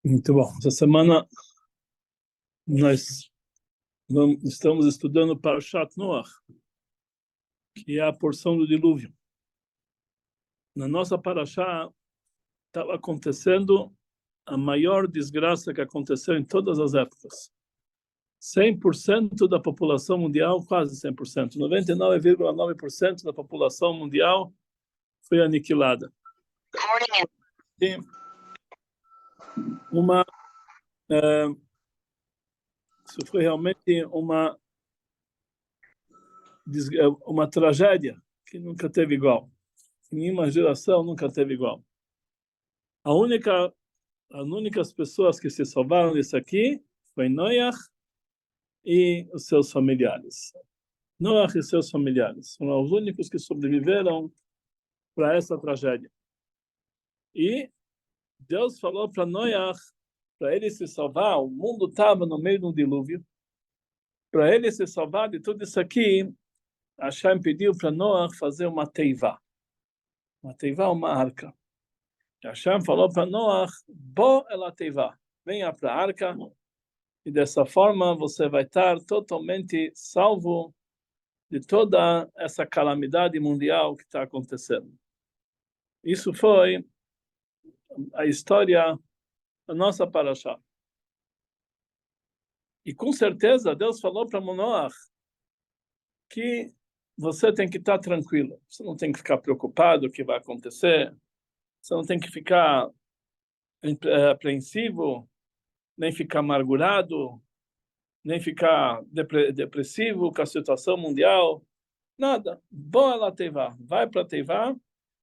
Muito bom. Essa semana nós estamos estudando Parashat Noach, que é a porção do dilúvio. Na nossa Parashá estava acontecendo a maior desgraça que aconteceu em todas as épocas. 100% da população mundial, quase 100%, 99,9% da população mundial foi aniquilada. E isso foi realmente uma tragédia que nunca teve igual. Em uma geração nunca teve igual. As únicas pessoas que se salvaram disso aqui foi Noach e os seus familiares. Noach e seus familiares foram os únicos que sobreviveram para essa tragédia. E Deus falou para Noach, para ele se salvar, o mundo estava no meio de um dilúvio. Para ele se salvar de tudo isso aqui, Hashem pediu para Noach fazer uma teivá. Uma teivá, uma arca. Hashem falou para Noach, bo ela teivá, venha para a arca, e dessa forma você vai estar totalmente salvo de toda essa calamidade mundial que está acontecendo. Isso foi a história da nossa Parashá. E com certeza Deus falou para Noach que você tem que estar tranquilo, você não tem que ficar preocupado com o que vai acontecer, você não tem que ficar apreensivo, nem ficar amargurado, nem ficar depressivo com a situação mundial, nada. Boa lá Teivá, vai para Teivá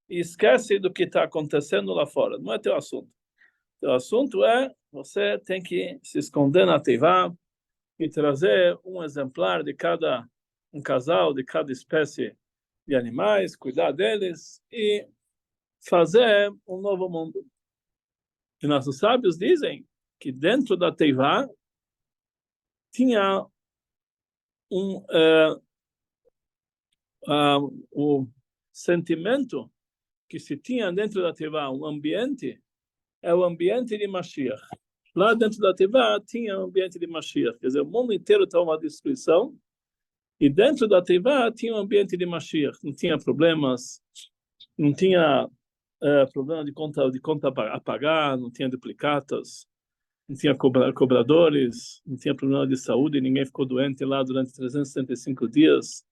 e esquece do que está acontecendo lá fora, não é teu assunto. Teu assunto é, você tem que se esconder na Teivá e trazer um exemplar de um casal de cada espécie de animais, cuidar deles e fazer um novo mundo. E nossos sábios dizem que dentro da Teivá tinha o sentimento que se tinha dentro da Teivá, um ambiente, é o ambiente de Mashiach. Lá dentro da Teivá tinha um ambiente de Mashiach, quer dizer, o mundo inteiro estava uma destruição, e dentro da Teivá tinha um ambiente de Mashiach, não tinha problemas, não tinha problema de conta a pagar, não tinha duplicatas, não tinha cobradores, não tinha problema de saúde, ninguém ficou doente lá durante 365 dias.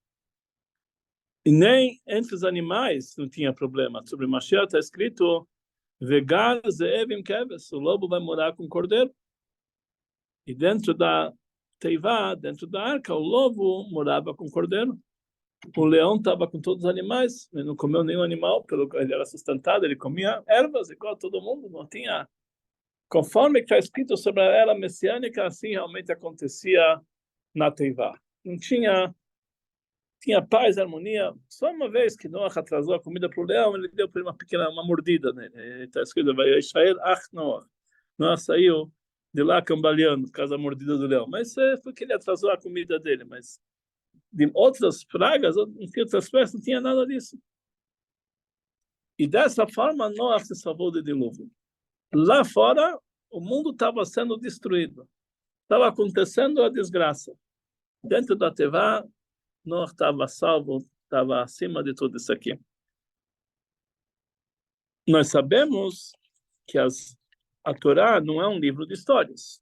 E nem entre os animais não tinha problema. Sobre Mashiach está escrito, Vegar zeevim keves, o lobo vai morar com o cordeiro. E dentro da Teivá, dentro da arca, o lobo morava com o cordeiro. O leão estava com todos os animais, ele não comeu nenhum animal, ele era sustentado, ele comia ervas igual a todo mundo, não tinha. Conforme está escrito sobre a era messiânica, assim realmente acontecia na Teivá. Não tinha paz, harmonia. Só uma vez que Noach atrasou a comida para o leão, ele deu para ele uma mordida nele. Está escrito, vai Israel, Noach. Noach saiu de lá cambaleando por causa da mordida do leão. Mas foi que ele atrasou a comida dele. Mas de outras pragas, em outras espécies, não tinha nada disso. E dessa forma, Noach se salvou do dilúvio. Lá fora, o mundo estava sendo destruído. Estava acontecendo a desgraça. Dentro da Tevá, Noach estava salvo, estava acima de tudo isso aqui. Nós sabemos que a Torá não é um livro de histórias.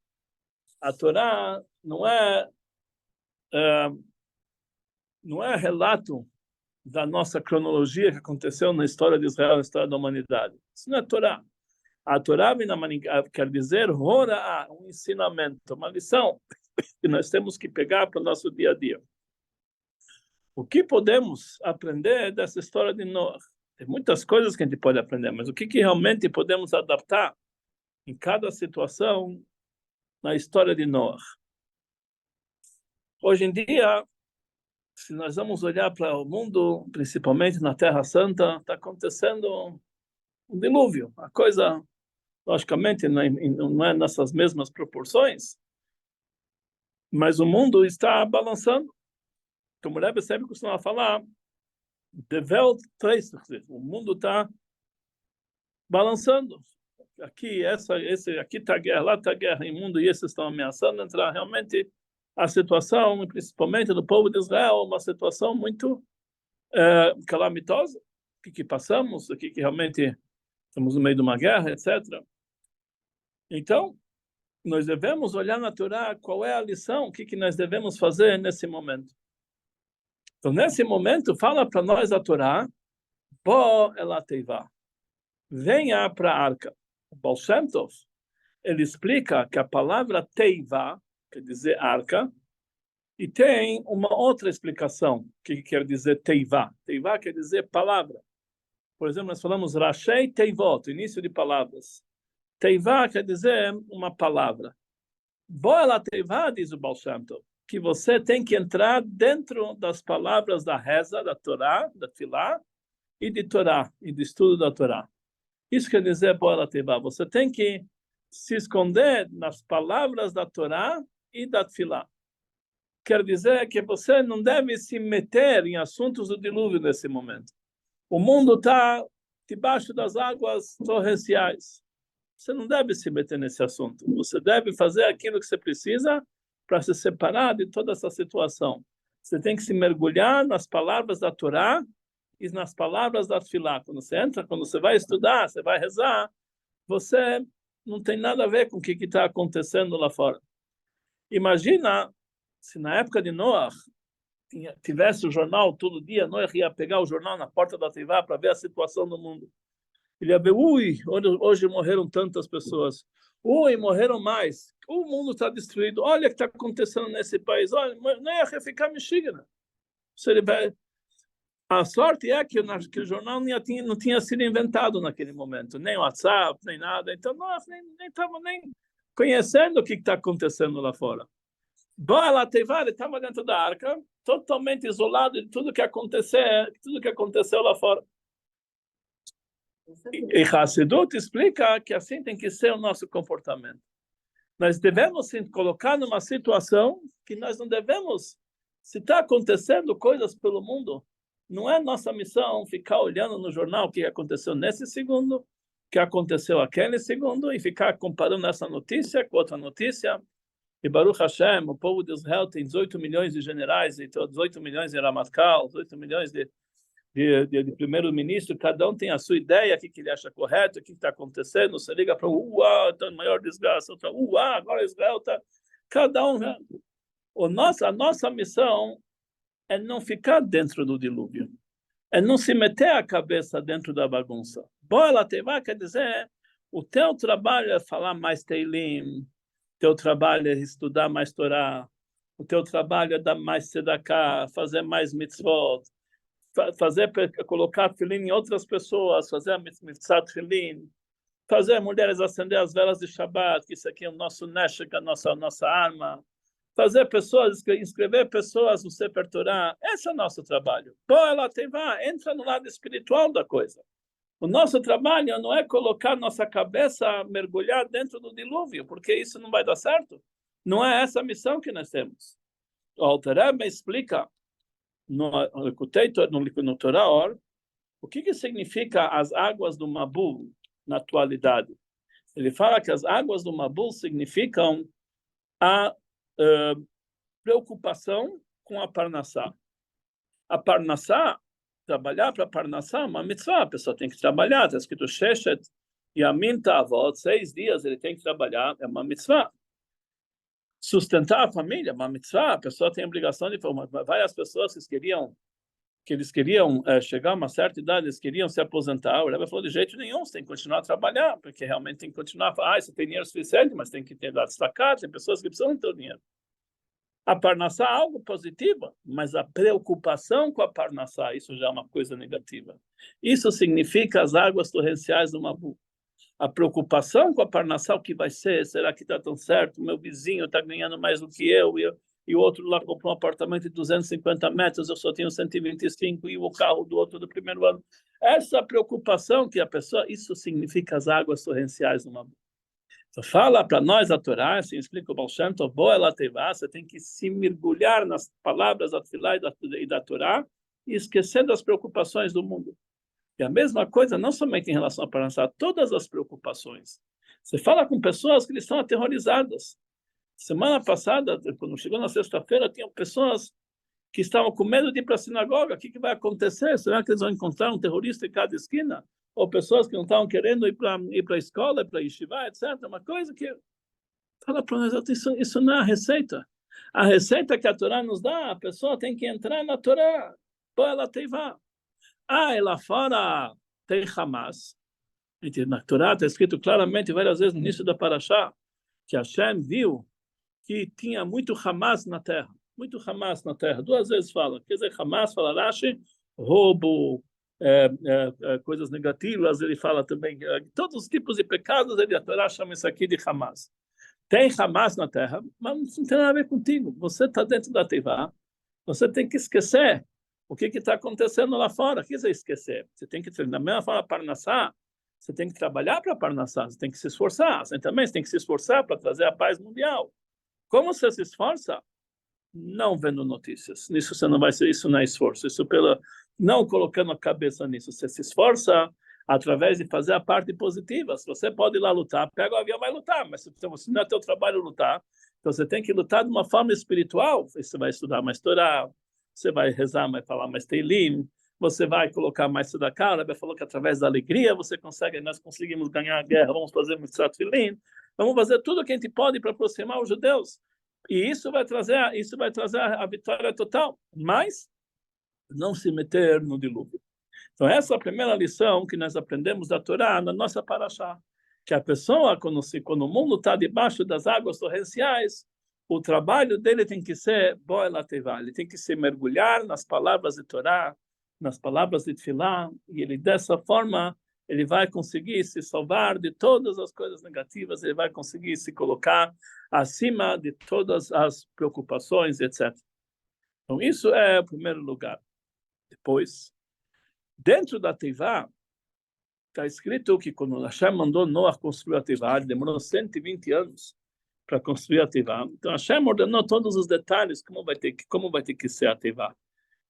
A Torá não é relato da nossa cronologia que aconteceu na história de Israel, na história da humanidade. Isso não é Torá. A Torá quer dizer um ensinamento, uma lição que nós temos que pegar para o nosso dia a dia. O que podemos aprender dessa história de Noach? Tem muitas coisas que a gente pode aprender, mas o que realmente podemos adaptar em cada situação na história de Noach? Hoje em dia, se nós vamos olhar para o mundo, principalmente na Terra Santa, está acontecendo um dilúvio. A coisa, logicamente, não é nessas mesmas proporções, mas o mundo está balançando. Como o Rebbe sempre costuma falar, the Welt dreht sich, o mundo está balançando. aqui aqui está guerra, lá está guerra, em mundo e esses estão ameaçando entrar. Realmente a situação, principalmente do povo de Israel, uma situação muito calamitosa. O que passamos, aqui que realmente estamos no meio de uma guerra, etc. Então, nós devemos olhar na Torá qual é a lição, o que nós devemos fazer nesse momento. Então, nesse momento, fala para nós a Torá, Bo ela teivá, venha para a arca. O Baal Shem Tov, ele explica que a palavra teivá, quer dizer arca, e tem uma outra explicação, que quer dizer teivá. Teivá quer dizer palavra. Por exemplo, nós falamos Rashei Teivot, início de palavras. Teivá quer dizer uma palavra. Boa Teivá, diz o Baal Shem Tov, que você tem que entrar dentro das palavras da reza, da Torá, da Tfilá, e de Torá, e do estudo da Torá. Isso quer dizer Boa Teivá. Você tem que se esconder nas palavras da Torá e da Tfilá. Quer dizer que você não deve se meter em assuntos do dilúvio nesse momento. O mundo está debaixo das águas torrenciais. Você não deve se meter nesse assunto. Você deve fazer aquilo que você precisa para se separar de toda essa situação. Você tem que se mergulhar nas palavras da Torá e nas palavras da Tfilá. Quando você entra, quando você vai estudar, você vai rezar, você não tem nada a ver com o que está acontecendo lá fora. Imagina se na época de Noah tivesse o jornal todo dia, Noah ia pegar o jornal na porta da Teivá para ver a situação do mundo. Ele ia ver, hoje morreram tantas pessoas. Morreram mais. O mundo está destruído. Olha o que está acontecendo nesse país. Olha, não ia ficar mexigana. A sorte é que o jornal não tinha sido inventado naquele momento. Nem WhatsApp, nem nada. Então, nós nem estávamos nem conhecendo o que está acontecendo lá fora. Boa Teivá, ele estava dentro da arca, totalmente isolado de tudo que aconteceu lá fora. E Hassidut explica que assim tem que ser o nosso comportamento. Nós devemos se colocar numa situação que nós não devemos, se está acontecendo coisas pelo mundo, não é nossa missão ficar olhando no jornal o que aconteceu nesse segundo, o que aconteceu aquele segundo, e ficar comparando essa notícia com outra notícia. E Baruch Hashem, o povo de Israel tem 18 milhões de generais, e 18 milhões de Ramatkal, 18 milhões de primeiro-ministro, cada um tem a sua ideia, o que ele acha correto, o que está acontecendo. Você liga para está no maior desgaste, outra, agora Israel está... Cada um... A nossa missão é não ficar dentro do dilúvio, é não se meter a cabeça dentro da bagunça. Boa Teivá quer dizer, o teu trabalho é falar mais Teilim, teu trabalho é estudar mais Torá, o teu trabalho é dar mais tzedakah, fazer mais mitzvot, colocar filin em outras pessoas, fazer a mitzvah filin, fazer mulheres acender as velas de Shabbat, que isso aqui é o nosso neshek, a nossa arma, fazer pessoas, inscrever pessoas no Sefer Torah. Esse é o nosso trabalho. Boa Teivá, entra no lado espiritual da coisa. O nosso trabalho não é colocar nossa cabeça, mergulhar dentro do dilúvio, porque isso não vai dar certo. Não é essa a missão que nós temos. O Alter Rebbe explica no Torá, o que significa as águas do Mabul na atualidade. Ele fala que as águas do Mabul significam a preocupação com a Parnassá. A Parnassá, trabalhar para Parnassá é uma mitzvah, a pessoa tem que trabalhar, está escrito Sheshet Yamim Ta'avot, 6 dias ele tem que trabalhar, é uma mitzvah. Sustentar a família é uma mitzvah, a pessoa tem a obrigação de formar. Várias pessoas que eles queriam chegar a uma certa idade, eles queriam se aposentar, o Rebbe falou, de jeito nenhum, você tem que continuar a trabalhar, porque realmente tem que continuar, você tem dinheiro suficiente, mas tem que ter destacar, tem pessoas que precisam ter dinheiro. A Parnassá é algo positivo, mas a preocupação com a Parnassá, isso já é uma coisa negativa. Isso significa as águas torrenciais do Mabul. A preocupação com a Parnassá, o que vai ser? Será que está tão certo? O meu vizinho está ganhando mais do que eu, e o outro lá comprou um apartamento de 250 metros, eu só tenho 125, e o carro do outro do primeiro ano. Essa preocupação que a pessoa, isso significa as águas torrenciais do Mabul. Então, fala para nós a Torá, assim explica o Baal Shem Tov, Boa Teivá, você tem que se mergulhar nas palavras da Tfilá e da Torá e esquecer das preocupações do mundo. E a mesma coisa, não somente em relação a Parnassá, todas as preocupações. Você fala com pessoas que eles estão aterrorizadas. Semana passada, quando chegou na sexta-feira, tinham pessoas que estavam com medo de ir para a sinagoga. O que vai acontecer? Será que eles vão encontrar um terrorista em cada esquina? Ou pessoas que não estavam querendo ir para a escola, para a yeshiva, etc. Uma coisa que... Fala para nós, isso não é a receita. A receita que a Torá nos dá, a pessoa tem que entrar na Torá. Pô, ela tem vá. E lá fora tem Hamas. Na Torá está escrito claramente, várias vezes no início da Parashá, que Hashem viu que tinha muito Hamas na terra. Muito Hamas na terra. 2 vezes fala. Quer dizer, Hamas, fala Rashi, roubo, coisas negativas, ele fala também, todos os tipos de pecados, a Torá chama isso aqui de Hamas. Tem Hamas na terra, mas não tem nada a ver contigo. Você está dentro da Teivá, você tem que esquecer o que está acontecendo lá fora. O que você esquecer? Você tem que, da mesma forma, Parnassá, você tem que trabalhar para Parnassá, você tem que se esforçar. Você também tem que se esforçar para trazer a paz mundial. Como você se esforça? Não vendo notícias. Nisso você não vai ser, isso não é esforço. Isso pela não colocando a cabeça nisso. Você se esforça através de fazer a parte positiva. Se você pode ir lá lutar, pega o avião e vai lutar. Mas se não é teu trabalho lutar, então você tem que lutar de uma forma espiritual. Você vai estudar mais Torá, você vai rezar, vai falar mais Teilim, você vai colocar mais tzedakah. O Rebbe falou que através da alegria você consegue, nós conseguimos ganhar a guerra, vamos fazer mitzvah tefilin, vamos fazer tudo o que a gente pode para aproximar os judeus. E isso vai trazer a vitória total, mas não se meter no dilúvio. Então essa é a primeira lição que nós aprendemos da Torá na nossa Parashá, que a pessoa, quando o mundo está debaixo das águas torrenciais, o trabalho dele tem que ser boa tevá, ele tem que se mergulhar nas palavras de Torá, nas palavras de Tfilá, e ele dessa forma ele vai conseguir se salvar de todas as coisas negativas, ele vai conseguir se colocar acima de todas as preocupações, etc. Então isso é o primeiro lugar. Depois, dentro da Teivá, está escrito que quando Hashem mandou Noah construir a Teivá, ele demorou 120 anos para construir a Teivá. Então Hashem ordenou todos os detalhes como vai ter que ser a Teivá.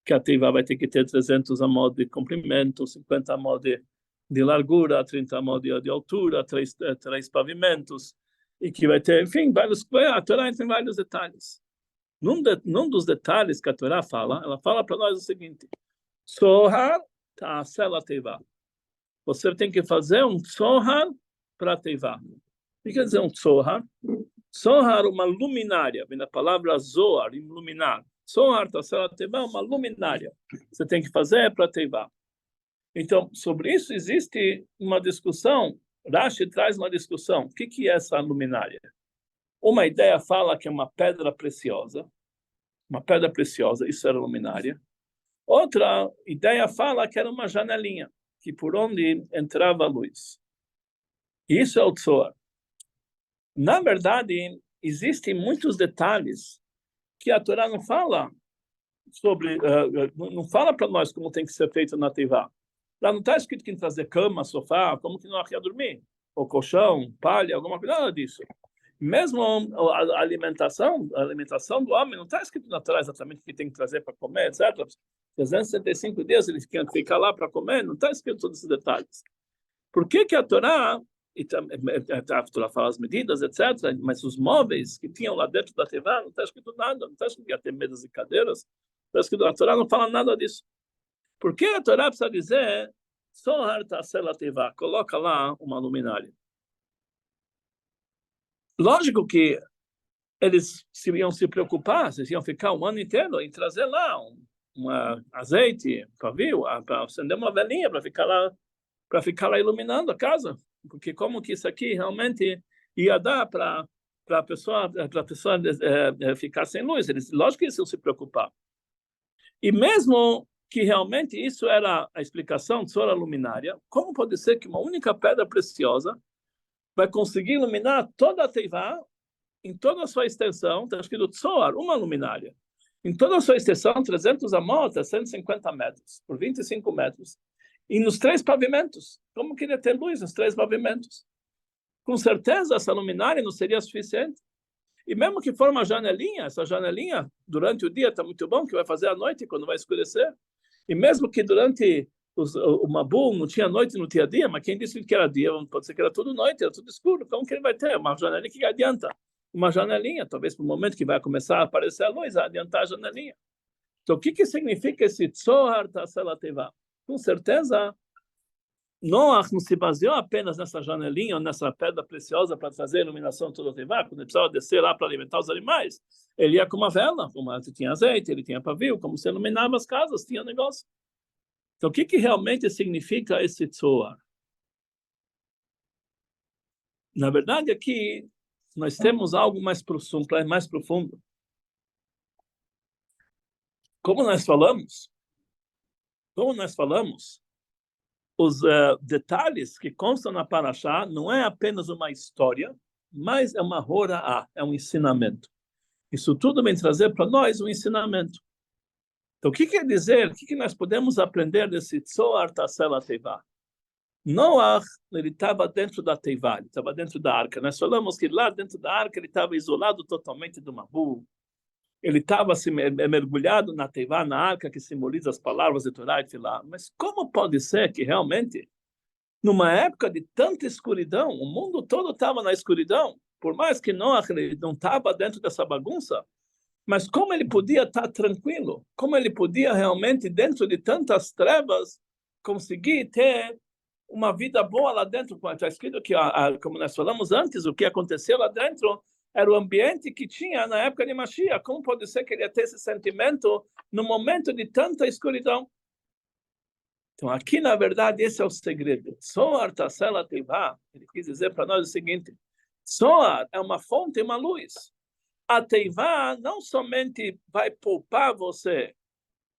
Que a Teivá vai ter que ter 300 amot de comprimento, 50 amot de largura, 30 amot de altura, três pavimentos, e que vai ter, enfim, a Torá tem vários detalhes. Num dos detalhes que a Torá fala, ela fala para nós o seguinte: Sohar ta'aseh la-teivá. Você tem que fazer um Sohar para a Teivá. O que quer dizer um Sohar? Sohar, uma luminária, vem da palavra Zohar, iluminar. Sohar ta'aseh la-teivá, uma luminária. Você tem que fazer para a Teivá. Então, sobre isso existe uma discussão. Rashi traz uma discussão. O que é essa luminária? Uma ideia fala que é uma pedra preciosa. Uma pedra preciosa, isso era luminária. Outra ideia fala que era uma janelinha, que por onde entrava a luz. Isso é o Tzohar. Na verdade, existem muitos detalhes que a Torá não fala sobre, não fala para nós como tem que ser feito na Teivá. Lá não está escrito que tem que trazer cama, sofá, como que não ia dormir, ou colchão, palha, alguma coisa, nada disso. Mesmo a alimentação do homem não está escrito na Torá exatamente o que tem que trazer para comer, etc. 365 dias ele tinha que ficar lá para comer, não está escrito todos esses detalhes. Por que a Torá, a Torá fala as medidas, etc., mas os móveis que tinham lá dentro da Teivá, não está escrito nada, não está escrito que ia ter mesas e cadeiras, está escrito, a Torá não fala nada disso. Por que a Torá precisa dizer Sohar ta'aseh la-teivá, coloca lá uma luminária? Lógico que eles iam se preocupar, eles iam ficar um ano inteiro em trazer lá um azeite, pavio, para acender uma velinha para ficar lá iluminando a casa, porque como que isso aqui realmente ia dar para a pessoa ficar sem luz? Lógico que eles iam se preocupar. E mesmo que realmente isso era a explicação sobre a luminária, como pode ser que uma única pedra preciosa vai conseguir iluminar toda a Teivá em toda a sua extensão? Está escrito Tzohar, uma luminária. Em toda a sua extensão, 300 amot, 150 metros, por 25 metros. E nos 3 pavimentos. Como queria ter luz nos 3 pavimentos? Com certeza, essa luminária não seria suficiente. E mesmo que for uma janelinha, essa janelinha, durante o dia está muito bom, que vai fazer à noite, quando vai escurecer. E mesmo que durante o Mabul não tinha noite, não tinha dia, mas quem disse que era dia? Pode ser que era tudo noite, era tudo escuro. Como que ele vai ter uma janelinha que adianta? Uma janelinha, talvez para o momento que vai começar a aparecer a luz, adiantar a janelinha. Então, o que significa esse Tzohar Tasela Teva? Com certeza, Noach não se baseou apenas nessa janelinha ou nessa pedra preciosa para trazer a iluminação toda a Teva, quando ele precisava descer lá para alimentar os animais. Ele ia com uma vela, ele tinha azeite, ele tinha pavio, como se iluminava as casas, tinha negócio. Então, o que realmente significa esse Tzohar? Na verdade, aqui nós temos algo mais profundo. Como nós falamos, os detalhes que constam na Parashá não é apenas uma história, mas é uma hora'á, é um ensinamento. Isso tudo vem trazer para nós um ensinamento. Então, o que quer dizer? O que nós podemos aprender desse Tzohar Tasela Teva? Noach, ele estava dentro da Teivá, ele estava dentro da arca. Nós falamos que lá dentro da arca ele estava isolado totalmente do Mabul. Ele estava assim, mergulhado na Teivá, na arca, que simboliza as palavras de Torá e Filá. Mas como pode ser que realmente, numa época de tanta escuridão, o mundo todo estava na escuridão, por mais que Noach ele não estava dentro dessa bagunça, mas como ele podia estar tranquilo? Como ele podia realmente, dentro de tantas trevas, conseguir ter uma vida boa lá dentro? Está escrito que, como nós falamos antes, o que aconteceu lá dentro era o ambiente que tinha na época de Mashiach. Como pode ser que ele ia ter esse sentimento no momento de tanta escuridão? Então, aqui, na verdade, esse é o segredo. Tzohar Tasela Teva, ele quis dizer para nós o seguinte: Tzohar é uma fonte e uma luz. A Teivá não somente vai poupar você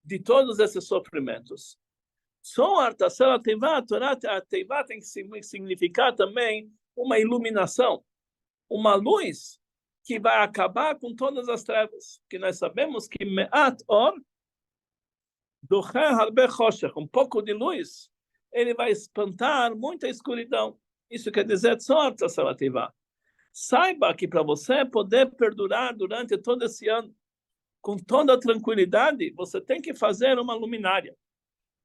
de todos esses sofrimentos. Tzohar Tasela Teva, a Teivá tem que significar também uma iluminação, uma luz que vai acabar com todas as trevas. Que nós sabemos que Me'at Or, um pouco de luz, ele vai espantar muita escuridão. Isso quer dizer Tzohar Tasela Teva. Saiba que para você poder perdurar durante todo esse ano, com toda a tranquilidade, você tem que fazer uma luminária.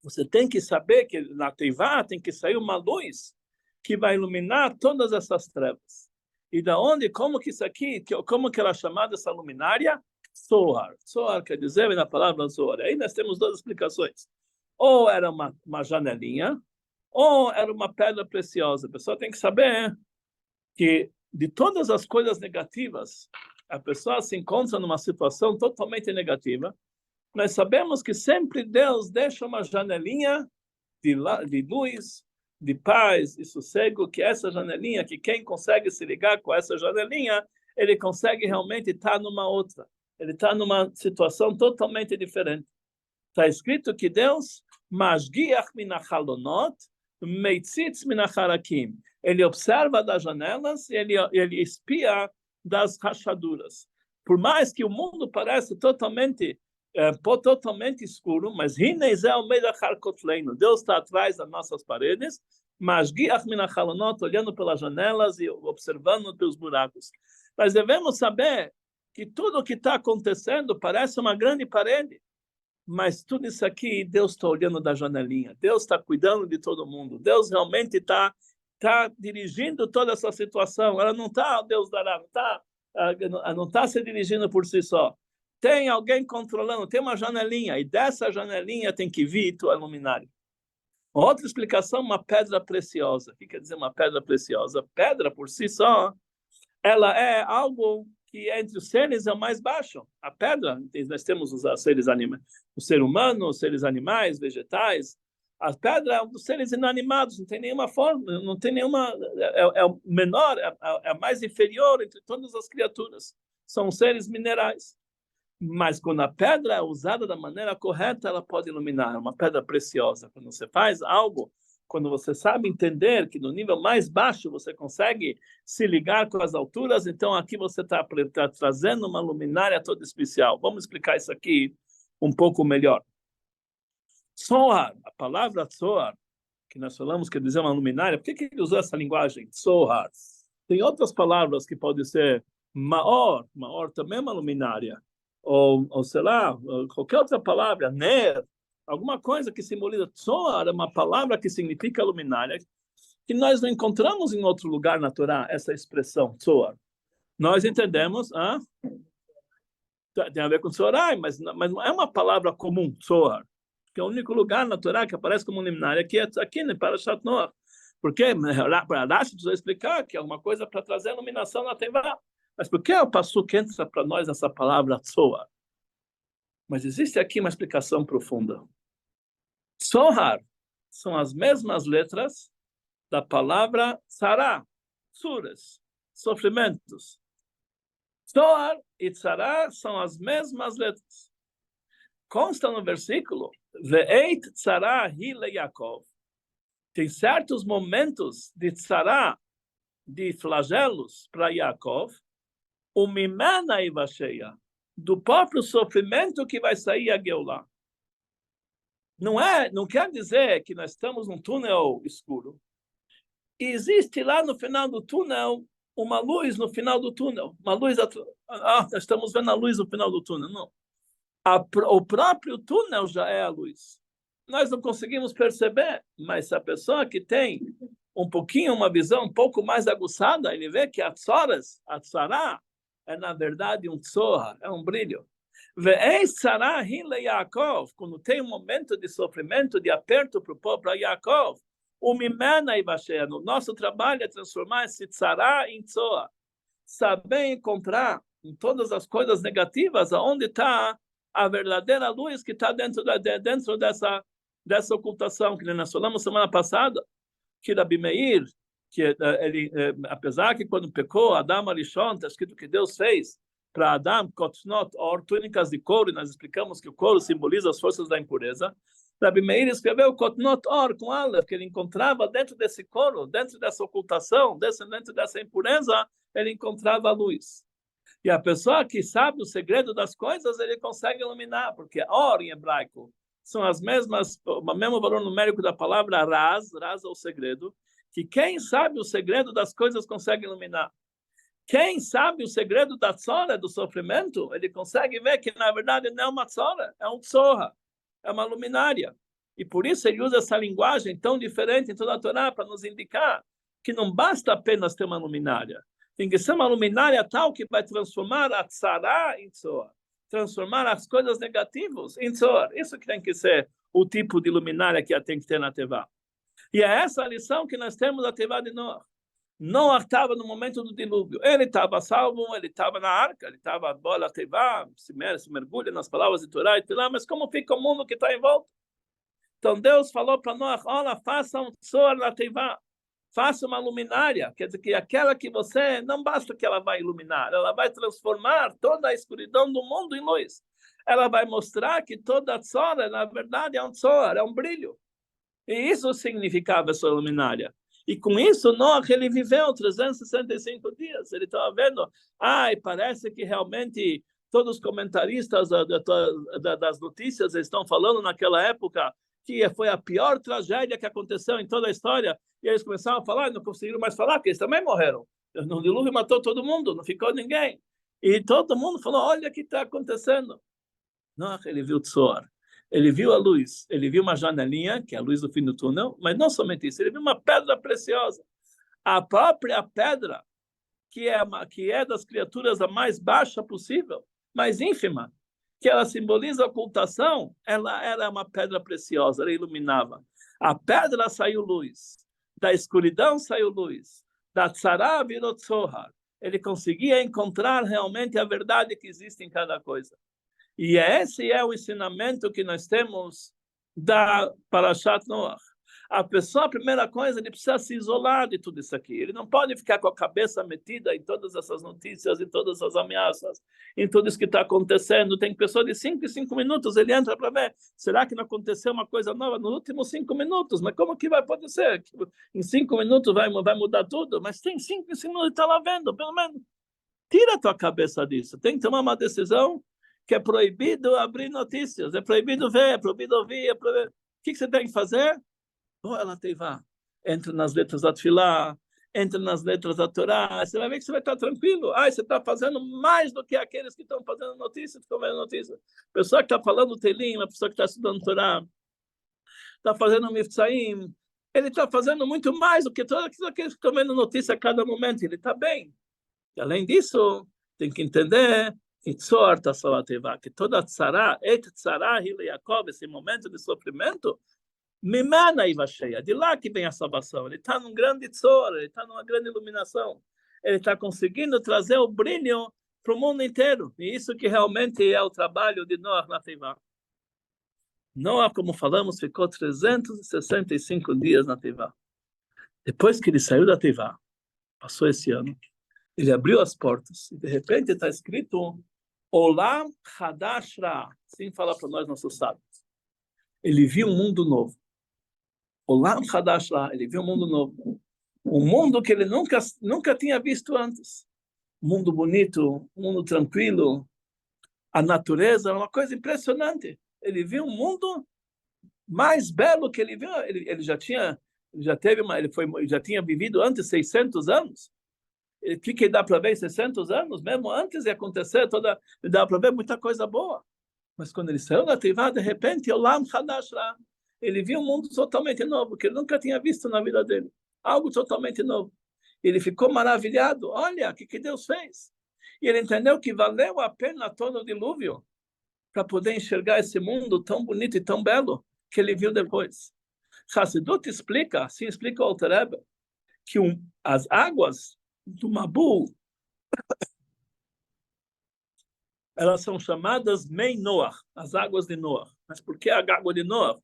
Você tem que saber que na Teivá tem que sair uma luz que vai iluminar todas essas trevas. E da onde, como que isso aqui, como que era chamada essa luminária? Zohar. Zohar quer dizer, vem na palavra Zohar. Aí nós temos duas explicações. Ou era uma janelinha, ou era uma pedra preciosa. A pessoa tem que saber que de todas as coisas negativas, a pessoa se encontra numa situação totalmente negativa. Nós sabemos que sempre Deus deixa uma janelinha de luz, de paz e sossego, que essa janelinha, que quem consegue se ligar com essa janelinha, ele consegue realmente estar numa outra. Ele está numa situação totalmente diferente. Está escrito que Deus, Mashgiach minachalonot, meitzitz minacharakim. Ele observa das janelas e ele espia das rachaduras. Por mais que o mundo pareça totalmente escuro, mas Deus está atrás das nossas paredes, mas olhando pelas janelas e observando pelos buracos. Nós devemos saber que tudo o que está acontecendo parece uma grande parede, mas tudo isso aqui Deus está olhando da janelinha, Deus está cuidando de todo mundo, Deus realmente está dirigindo toda essa situação. Ela não está, Deus dará, não está se dirigindo por si só. Tem alguém controlando, tem uma janelinha, e dessa janelinha tem que vir tua luminária. Outra explicação, uma pedra preciosa. O que quer dizer uma pedra preciosa? Pedra, por si só, ela é algo que entre os seres é o mais baixo. A pedra, nós temos os seres animais, o ser humano, os seres animais, vegetais. A pedra é um dos seres inanimados, não tem nenhuma forma, não tem nenhuma... É o menor, é mais inferior entre todas as criaturas. São seres minerais. Mas quando a pedra é usada da maneira correta, ela pode iluminar. É uma pedra preciosa. Quando você faz algo, quando você sabe entender que no nível mais baixo você consegue se ligar com as alturas, então aqui você está trazendo uma luminária toda especial. Vamos explicar isso aqui um pouco melhor. Tzohar, a palavra Tzohar, que nós falamos que dizer uma luminária, por que ele usou essa linguagem? Tzohar. Tem outras palavras que podem ser Maor, Maor também é uma luminária. Ou sei lá, qualquer outra palavra, Ner, alguma coisa que simboliza. Tzohar é uma palavra que significa luminária, que nós não encontramos em outro lugar na Torá, essa expressão, Tzohar. Nós entendemos, tem a ver com Tzohar, mas não é uma palavra comum, Tzohar, que é o único lugar na Torá que aparece como luminária, que é aqui, né, Parashat Noach. Porque para Rashi precisa explicar que é uma coisa para trazer iluminação na Tevá. Mas por que o Passuque entra para nós essa palavra Tzohar? Mas existe aqui uma explicação profunda. Tzohar são as mesmas letras da palavra Tzara, Tzuras, sofrimentos. Tzohar e Tzara são as mesmas letras. Consta no versículo, Ve'eit Tzara hi le Yaakov. Tem certos momentos de Tzara, de flagelos para Yaakov, o Mimena Ivasheia, do próprio sofrimento que vai sair a Geulah. Não quer dizer que nós estamos num túnel escuro. E existe lá no final do túnel uma luz no final do túnel. Uma luz. Nós estamos vendo a luz no final do túnel. Não. O próprio túnel já é a luz. Nós não conseguimos perceber, mas se a pessoa que tem uma visão um pouco mais aguçada, ele vê que a Tzara, é na verdade um Tzohar, é um brilho. Quando tem um momento de sofrimento, de aperto para Yaakov, o Mimena Ivasheia, no nosso trabalho é transformar esse Tzara em Tzohar. Saber encontrar em todas as coisas negativas aonde está a verdadeira luz que está dentro dessa ocultação, que nós falamos semana passada, que Rabi Meir, que ele, apesar que quando pecou, Adam Arishon, está escrito que Deus fez para Adam, Kotnot, or túnicas de couro, e nós explicamos que o couro simboliza as forças da impureza. Rabi Meir escreveu Kotnot Or com Aleph, que ele encontrava dentro desse couro, dentro dessa ocultação, dentro dessa impureza, ele encontrava a luz. E a pessoa que sabe o segredo das coisas, ele consegue iluminar, porque Or em hebraico são as mesmas, o mesmo valor numérico da palavra Raz é o segredo, que quem sabe o segredo das coisas consegue iluminar. Quem sabe o segredo da tzora, do sofrimento, ele consegue ver que na verdade não é uma tzora, é um tzorra, é uma luminária. E por isso ele usa essa linguagem tão diferente em toda a Torá para nos indicar que não basta apenas ter uma luminária. Tem que ser uma luminária tal que vai transformar a tzara em tzor, transformar as coisas negativas em tzor. Isso que tem que ser o tipo de luminária que tem que ter na Tevá. E é essa a lição que nós temos da Tevá de Noach. Noach estava no momento do dilúvio. Ele estava salvo, ele estava na arca, ele estava bola Tevá, se mergulha nas palavras de Torá e Torá, mas como fica o mundo que está em volta? Então Deus falou para Noach, olha, faça um tzor na Tevá. Faça uma luminária, quer dizer que aquela que você, não basta que ela vai iluminar, ela vai transformar toda a escuridão do mundo em luz. Ela vai mostrar que toda a tzora, na verdade, é um tzor, é um brilho. E isso significava essa luminária. E com isso, Noach, ele viveu 365 dias. Ele estava vendo, e parece que realmente todos os comentaristas das notícias estão falando naquela época que foi a pior tragédia que aconteceu em toda a história. E eles começaram a falar, e não conseguiram mais falar, porque eles também morreram. No dilúvio matou todo mundo, não ficou ninguém. E todo mundo falou, olha o que está acontecendo. Noach, ele viu o tzor, ele viu a luz, ele viu uma janelinha, que é a luz do fim do túnel, mas não somente isso, ele viu uma pedra preciosa. A própria pedra, que é das criaturas a mais baixa possível, mais ínfima, que ela simboliza a ocultação, ela era uma pedra preciosa, ela iluminava. A pedra saiu luz, da escuridão saiu luz, da tzara virou tzohar. Ele conseguia encontrar realmente a verdade que existe em cada coisa. E esse é o ensinamento que nós temos da Parashat Noach. A pessoa, a primeira coisa, ele precisa se isolar de tudo isso aqui. Ele não pode ficar com a cabeça metida em todas essas notícias, em todas as ameaças, em tudo isso que está acontecendo. Tem pessoa de 5 em 5 minutos, ele entra para ver, será que não aconteceu uma coisa nova nos últimos 5 minutos? Mas como que vai poder ser? Em 5 minutos vai mudar tudo? Mas tem 5 em 5 minutos, está lá vendo, pelo menos. Tira a tua cabeça disso. Tem que tomar uma decisão que é proibido abrir notícias, é proibido ver, é proibido ouvir, é proibido... O que você tem que fazer? Ela Tevá, entra nas letras da Tfilá, entra nas letras da Torá, você vai ver que você vai estar tranquilo. Você está fazendo mais do que aqueles que estão fazendo notícias, estão vendo notícias. A pessoa que está falando Telim, a pessoa que está estudando Torá, está fazendo Mifsaim, ele está fazendo muito mais do que todos aqueles que estão vendo notícia a cada momento, ele está bem. E, além disso, tem que entender que toda tzara, Yaakov, esse momento de sofrimento, Mimana Ivasheia, de lá que vem a salvação. Ele está num grande tzor, ele está numa grande iluminação. Ele está conseguindo trazer o brilho para o mundo inteiro. E isso que realmente é o trabalho de Noah na Teivá. Noah, como falamos, ficou 365 dias na Teivá. Depois que ele saiu da Teivá, passou esse ano, ele abriu as portas e de repente está escrito Olam Hadash Ra, assim fala para nós nossos sábios. Ele viu um mundo novo. Olam Hadash Ra, ele viu um mundo novo. Um mundo que ele nunca tinha visto antes. Um mundo bonito, um mundo tranquilo. A natureza era uma coisa impressionante. Ele viu um mundo mais belo que ele viu. Ele já tinha vivido antes 600 anos. O que dá para ver 600 anos? Mesmo antes de acontecer, dá para ver muita coisa boa. Mas quando ele saiu da Teivá, de repente, Olam Hadash Ra, ele viu um mundo totalmente novo, que ele nunca tinha visto na vida dele. Algo totalmente novo. Ele ficou maravilhado. Olha, o que Deus fez. E ele entendeu que valeu a pena todo o dilúvio para poder enxergar esse mundo tão bonito e tão belo que ele viu depois. Hassidut explica, assim explica o Alter Rebbe, que as águas do Mabul, elas são chamadas Mei Noach, as águas de Noach. Mas por que a água de Noach?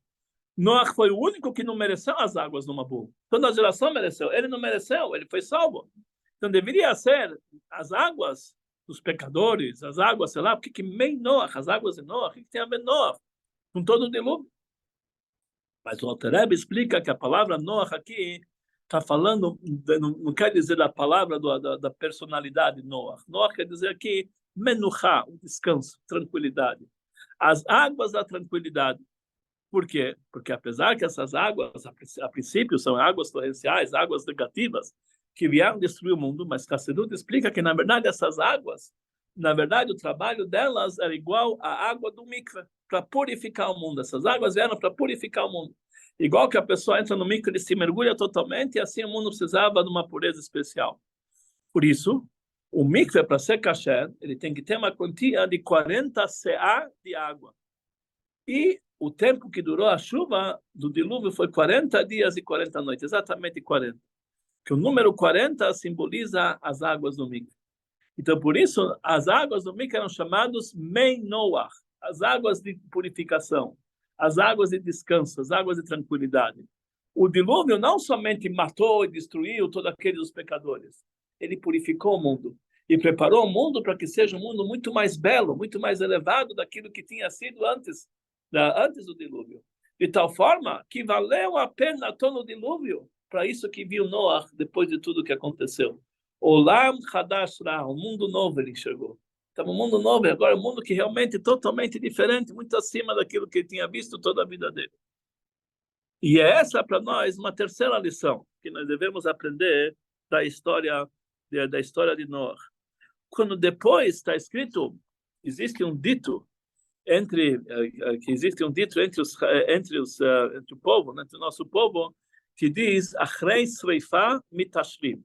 Noach foi o único que não mereceu as águas do Mabul. Toda a geração mereceu. Ele não mereceu, ele foi salvo. Então deveria ser as águas dos pecadores, as águas, sei lá, porque que Mei Noach, as águas de Noach, o que tem a ver Noach? Com todo o dilúvio. Mas o Alter Rebbe explica que a palavra Noach aqui está falando, não quer dizer a palavra da personalidade Noach. Noach quer dizer aqui menuchá, um descanso, tranquilidade. As águas da tranquilidade. Por quê? Porque apesar que essas águas, a princípio, são águas torrenciais, águas negativas, que vieram destruir o mundo, mas Hassidut explica que, na verdade, essas águas, na verdade, o trabalho delas era igual à água do mikve, para purificar o mundo. Essas águas vieram para purificar o mundo. Igual que a pessoa entra no mikve, ele se mergulha totalmente, e assim o mundo precisava de uma pureza especial. Por isso, o mikve, para ser kasher, ele tem que ter uma quantia de 40 CA de água. E o tempo que durou a chuva do dilúvio foi 40 dias e 40 noites, exatamente 40. Que o número 40 simboliza as águas do mikve. Então, por isso, as águas do mikve eram chamadas Mei Noach, as águas de purificação, as águas de descanso, as águas de tranquilidade. O dilúvio não somente matou e destruiu todos aqueles pecadores, ele purificou o mundo e preparou o mundo para que seja um mundo muito mais belo, muito mais elevado daquilo que tinha sido antes do dilúvio. De tal forma que valeu a pena todo o dilúvio, para isso que viu Noach depois de tudo que aconteceu. Olam Hadash Ra, um mundo novo ele enxergou. Então, um mundo novo, agora um mundo que realmente é totalmente diferente, muito acima daquilo que ele tinha visto toda a vida dele. E é essa, para nós, uma terceira lição que nós devemos aprender da história de Noach. Quando depois está escrito, existe um dito entre o povo, entre o nosso povo, que diz Achrei Sreifá Mitashvim.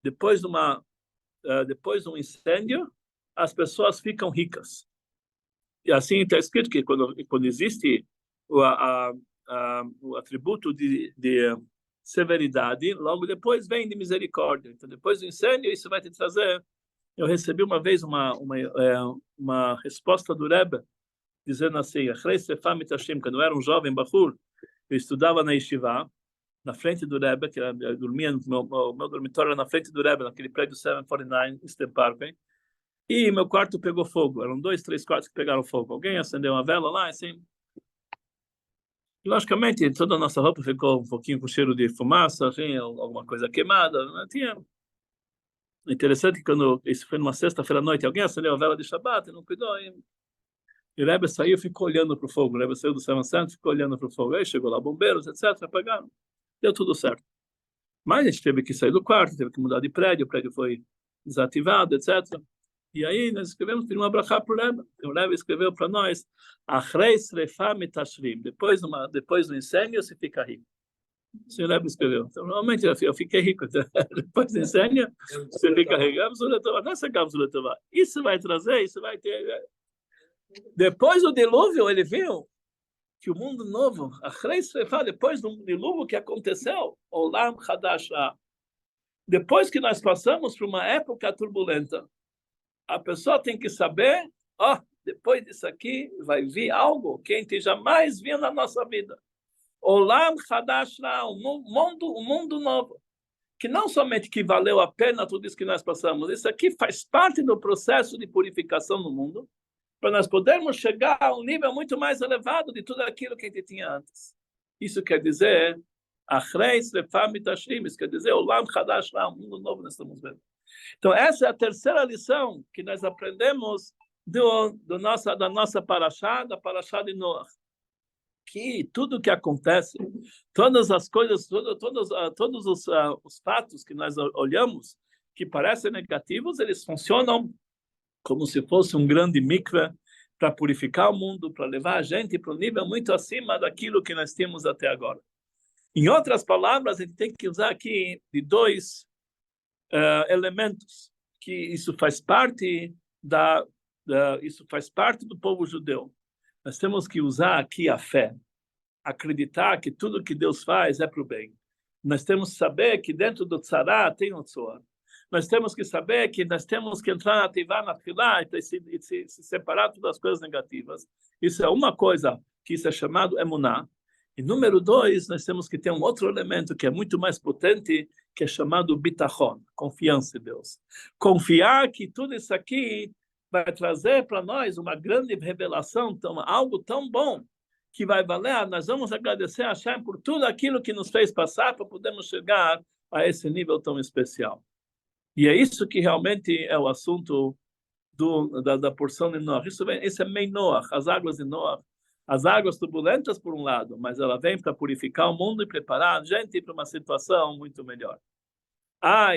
Depois de um incêndio, as pessoas ficam ricas. E assim está escrito que quando existe o atributo de severidade, logo depois vem de misericórdia. Então, depois do incêndio, isso vai te trazer. Eu recebi uma vez uma resposta do Rebbe, dizendo assim, quando eu era um jovem Bahur, eu estudava na Yeshiva, na frente do Rebbe, que eu dormia no meu dormitório era na frente do Rebbe, naquele prédio 749, Eastern Parkway, e meu quarto pegou fogo. Eram 2, 3 quartos que pegaram fogo. Alguém acendeu uma vela lá, assim. E, logicamente, toda a nossa roupa ficou um pouquinho com cheiro de fumaça, assim, alguma coisa queimada. Não tinha. Interessante que quando isso foi numa sexta-feira à noite, alguém acendeu a vela de Shabbat e não cuidou. E o Rebbe saiu e ficou olhando para o fogo. O Rebbe saiu do Seven Santos e ficou olhando para o fogo. Aí chegou lá bombeiros, etc. Apagaram. Deu tudo certo. Mas a gente teve que sair do quarto, teve que mudar de prédio, o prédio foi desativado, etc. E aí nós escrevemos uma brachá para o Rebbe. O Rebbe escreveu para nós, Achrei srefa mitashrim. Depois do incêndio, se fica rico. O senhor Rebbe escreveu. Então, normalmente eu fiquei rico. Depois do incêndio, você fica rico. Não é cápsula tová. Isso vai trazer, isso vai ter... Depois do dilúvio, ele viu que o mundo novo, Achrei srefa, depois do dilúvio que aconteceu, Olam Hadash Ra. Depois que nós passamos por uma época turbulenta, a pessoa tem que saber, depois disso aqui vai vir algo que a gente jamais viu na nossa vida. Olam Hadash Ra, um mundo novo. Que não somente que valeu a pena tudo isso que nós passamos, isso aqui faz parte do processo de purificação no mundo, para nós podermos chegar a um nível muito mais elevado de tudo aquilo que a gente tinha antes. Isso quer dizer, Achrei srefa mitashrim, isso quer dizer, Olam Hadash Ra, um mundo novo nós estamos vendo. Então, essa é a terceira lição que nós aprendemos da nossa parashá, da parashá de Noach. Que tudo que acontece, todas as coisas, todos os fatos que nós olhamos, que parecem negativos, eles funcionam como se fosse um grande mikveh para purificar o mundo, para levar a gente para um nível muito acima daquilo que nós temos até agora. Em outras palavras, a gente tem que usar aqui de dois elementos, que isso faz parte do povo judeu. Nós temos que usar aqui a fé, acreditar que tudo que Deus faz é para o bem. Nós temos que saber que dentro do tzará tem o tzoar. Nós temos que saber que nós temos que entrar na tivá, na tefilá, e se separar todas as coisas negativas. Isso é uma coisa que isso é chamado emuná. E número 2, nós temos que ter um outro elemento que é muito mais potente, que é chamado bitachon, confiança em Deus. Confiar que tudo isso aqui vai trazer para nós uma grande revelação, algo tão bom, que vai valer. Nós vamos agradecer a Hashem por tudo aquilo que nos fez passar para podermos chegar a esse nível tão especial. E é isso que realmente é o assunto da porção de Noach. Isso é Mei Noach, as águas de Noach. As águas turbulentas, por um lado, mas ela vem para purificar o mundo e preparar a gente para uma situação muito melhor.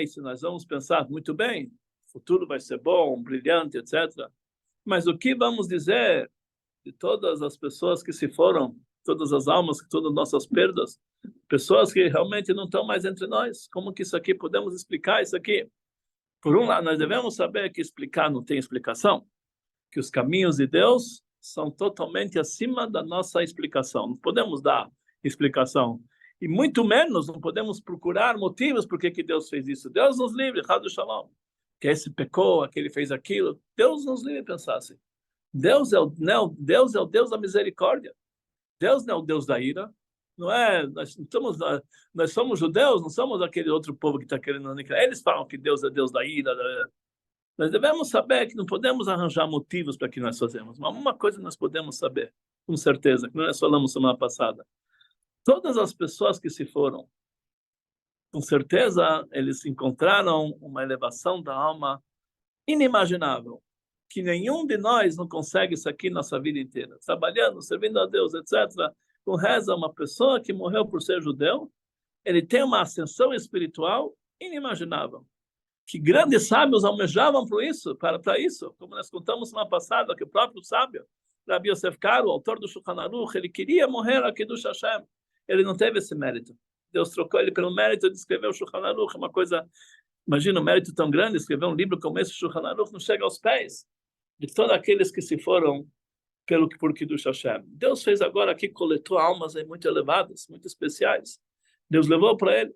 E se nós vamos pensar, muito bem, o futuro vai ser bom, brilhante, etc. Mas o que vamos dizer de todas as pessoas que se foram, todas as almas, todas as nossas perdas, pessoas que realmente não estão mais entre nós? Como que isso aqui, podemos explicar isso aqui? Por um lado, nós devemos saber que explicar não tem explicação, que os caminhos de Deus são totalmente acima da nossa explicação. Não podemos dar explicação. E muito menos não podemos procurar motivos por que Deus fez isso. Deus nos livre, Chadu Shalom. Que esse pecou, que ele fez aquilo. Deus nos livre, pensasse. Deus é o Deus da misericórdia. Deus não é o Deus da ira. Não é, nós somos judeus, não somos aquele outro povo que está querendo... Eles falam que Deus é Deus da ira. Nós devemos saber que não podemos arranjar motivos para que nós fazemos. Mas uma coisa nós podemos saber, com certeza, que nós falamos semana passada. Todas as pessoas que se foram, com certeza, eles encontraram uma elevação da alma inimaginável, que nenhum de nós não consegue isso aqui nossa vida inteira. Trabalhando, servindo a Deus, etc. Com reza, uma pessoa que morreu por ser judeu, ele tem uma ascensão espiritual inimaginável. Que grandes sábios almejavam para isso, como nós contamos semana passada, que o próprio sábio, Rabbi Yosef Karo, o autor do Shulchan Aruch, ele queria morrer aqui do Hashem. Ele não teve esse mérito. Deus trocou ele pelo mérito de escrever o Shulchan Aruch, uma coisa, imagina um mérito tão grande, escrever um livro como esse, o Shulchan Aruch, não chega aos pés de todos aqueles que se foram por Kiddush Hashem. Deus fez agora aqui, coletou almas muito elevadas, muito especiais. Deus levou para ele.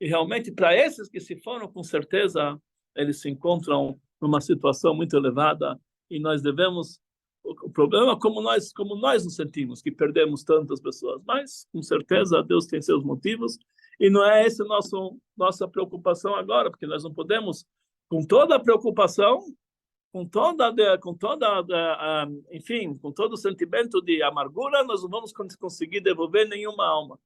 E realmente, para esses que se foram, com certeza, eles se encontram numa situação muito elevada e nós devemos... O problema é como nós nos sentimos, que perdemos tantas pessoas. Mas, com certeza, Deus tem seus motivos e não é essa nossa preocupação agora, porque nós não podemos, com toda a preocupação, com todo o sentimento de amargura, nós não vamos conseguir devolver nenhuma alma.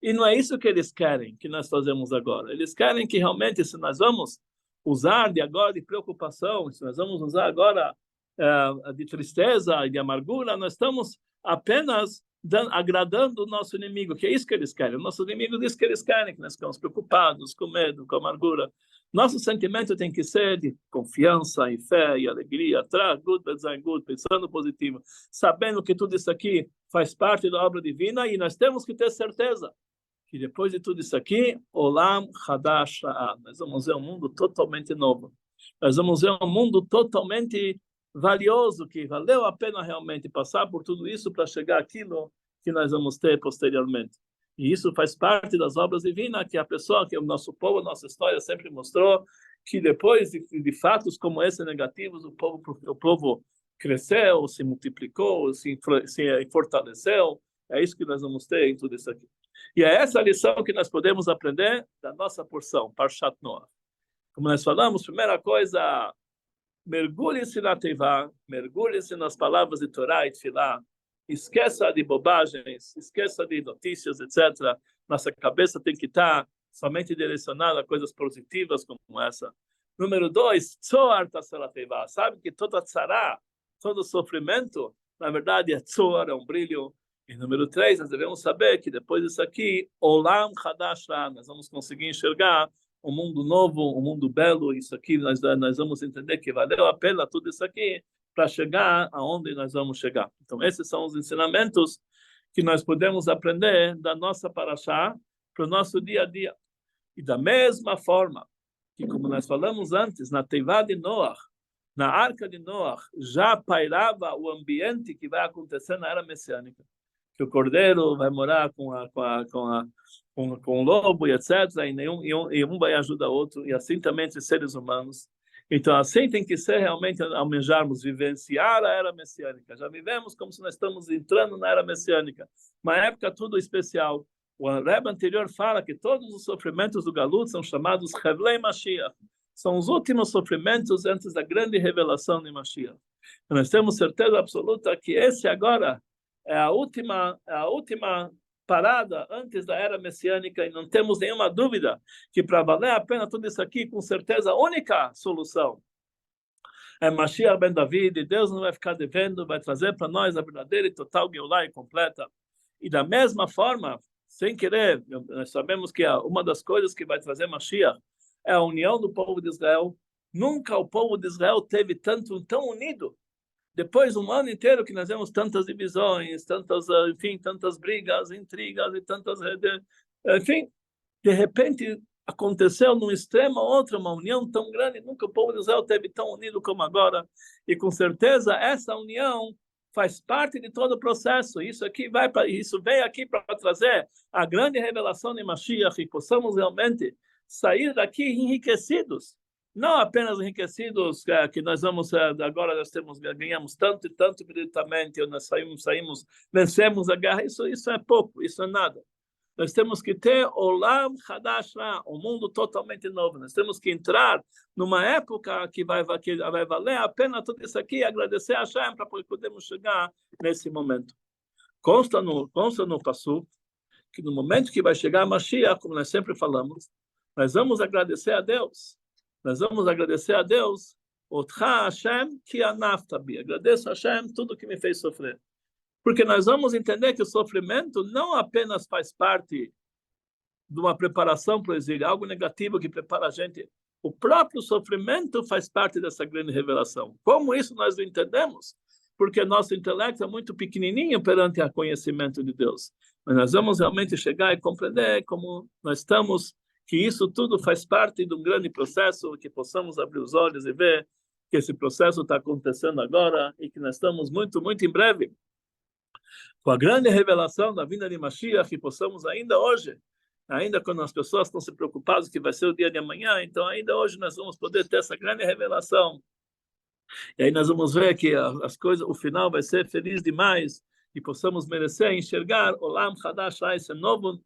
E não é isso que eles querem que nós fazemos agora. Eles querem que realmente, se nós vamos usar de agora de preocupação, se nós vamos usar agora de tristeza e de amargura, nós estamos apenas agradando o nosso inimigo, que é isso que eles querem. O nosso inimigo diz que eles querem, que nós ficamos preocupados, com medo, com amargura. Nosso sentimento tem que ser de confiança, e fé, e alegria, pensando positivo, sabendo que tudo isso aqui faz parte da obra divina, e nós temos que ter certeza que depois de tudo isso aqui, Olam Hadash Ra'ah, nós vamos ver um mundo totalmente novo. Nós vamos ver um mundo totalmente valioso, que valeu a pena realmente passar por tudo isso para chegar àquilo que nós vamos ter posteriormente. E isso faz parte das obras divinas, que a pessoa, que o nosso povo, a nossa história sempre mostrou, que depois de fatos como esses negativos, o povo cresceu, se multiplicou, se fortaleceu. É isso que nós vamos ter em tudo isso aqui. E é essa a lição que nós podemos aprender da nossa porção, Parshat Noach. Como nós falamos, primeira coisa, mergulhe-se na Teivá, mergulhe-se nas palavras de Torá e Tfilá, esqueça de bobagens, esqueça de notícias, etc. Nossa cabeça tem que estar somente direcionada a coisas positivas como essa. Número 2, Tzoar Tassara Teivá. Sabe que toda tzará, todo sofrimento, na verdade é Tzoar, é um brilho. E número 3, nós devemos saber que depois disso aqui, Olam Hadash Ra, nós vamos conseguir enxergar um mundo novo, um mundo belo. Isso aqui nós vamos entender que valeu a pena tudo isso aqui para chegar aonde nós vamos chegar. Então, esses são os ensinamentos que nós podemos aprender da nossa paraxá para o nosso dia a dia. E da mesma forma que, como nós falamos antes, na Teivá de Noach, na Arca de Noach, já pairava o ambiente que vai acontecer na Era Messiânica. Que o cordeiro vai morar com o lobo e etc. E um vai ajudar o outro, e assim também entre seres humanos. Então, assim tem que ser realmente almejarmos vivenciar a Era Messiânica. Já vivemos como se nós estamos entrando na Era Messiânica. Uma época tudo especial. O Rebbe anterior fala que todos os sofrimentos do Galut são chamados Hevlei Mashiach. São os últimos sofrimentos antes da grande revelação de Mashiach. Nós temos certeza absoluta que esse agora é a última parada antes da Era Messiânica, e não temos nenhuma dúvida que para valer a pena tudo isso aqui, com certeza, a única solução é Mashiach ben David, e Deus não vai ficar devendo, vai trazer para nós a verdadeira e total Geulah e completa. E da mesma forma, sem querer, nós sabemos que uma das coisas que vai trazer Mashiach é a união do povo de Israel. Nunca o povo de Israel teve tão unido. Depois de um ano inteiro que nós vemos tantas divisões, tantas brigas, intrigas e enfim, de repente aconteceu num extremo ou outro uma união tão grande, nunca o povo de Israel teve tão unido como agora, e com certeza essa união faz parte de todo o processo. Isso vem aqui para trazer a grande revelação de Mashiach, e possamos realmente sair daqui enriquecidos. Não apenas enriquecidos, que nós vamos, agora ganhamos tanto e tanto militarmente, nós vencemos a guerra, isso é pouco, isso é nada. Nós temos que ter Olam Hadash Ra, um mundo totalmente novo. Nós temos que entrar numa época que vai valer a pena tudo isso aqui, e agradecer a Hashem para podermos chegar nesse momento. Consta no Passuco que no momento que vai chegar a Mashiach, como nós sempre falamos, nós vamos agradecer a Deus. Nós vamos agradecer a Deus, Otcha Hashem ki anaftabi. Agradeço a Hashem tudo que me fez sofrer. Porque nós vamos entender que o sofrimento não apenas faz parte de uma preparação para o exílio, algo negativo que prepara a gente. O próprio sofrimento faz parte dessa grande revelação. Como isso nós não entendemos? Porque nosso intelecto é muito pequenininho perante o conhecimento de Deus. Mas nós vamos realmente chegar e compreender como nós estamos, que isso tudo faz parte de um grande processo, que possamos abrir os olhos e ver que esse processo está acontecendo agora e que nós estamos muito, muito em breve com a grande revelação da vinda de Mashiach, que possamos ainda hoje, ainda quando as pessoas estão se preocupadas que vai ser o dia de amanhã, então ainda hoje nós vamos poder ter essa grande revelação. E aí nós vamos ver que as coisas, o final vai ser feliz demais, e possamos merecer enxergar Olam Hadash, esse novo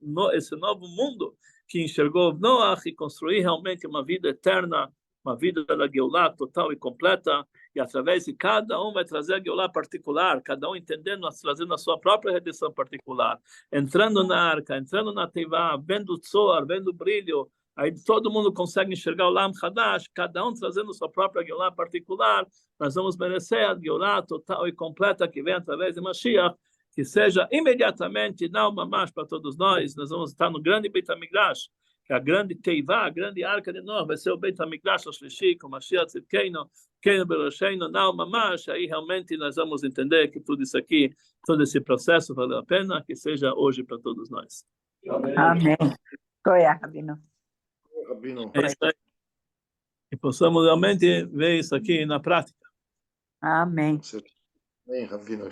mundo que enxergou Noach, e construir realmente uma vida eterna, uma vida da Geulah total e completa, e através de cada um vai trazer a Geulah particular, cada um entendendo, trazendo a sua própria redenção particular, entrando na arca, entrando na Teivá, vendo o Tzoar, vendo o brilho, aí todo mundo consegue enxergar o Olam Hadash, cada um trazendo sua própria Geulah particular. Nós vamos merecer a Geulah total e completa que vem através de Mashiach, que seja imediatamente, não mais para todos nós vamos estar no grande Beit HaMikdash, que a grande Teivá, a grande arca de Noé, vai ser o Beit HaMikdash, o Shlishi, com Mashiach Tzidkeinu, Keinu Beroshenu, não mais, aí realmente nós vamos entender que tudo isso aqui, todo esse processo valeu a pena, que seja hoje para todos nós. Amém. Goiá, Rabino. Rabino. É isso aí. E possamos realmente ver isso aqui na prática. Amém. Amém, Rabino.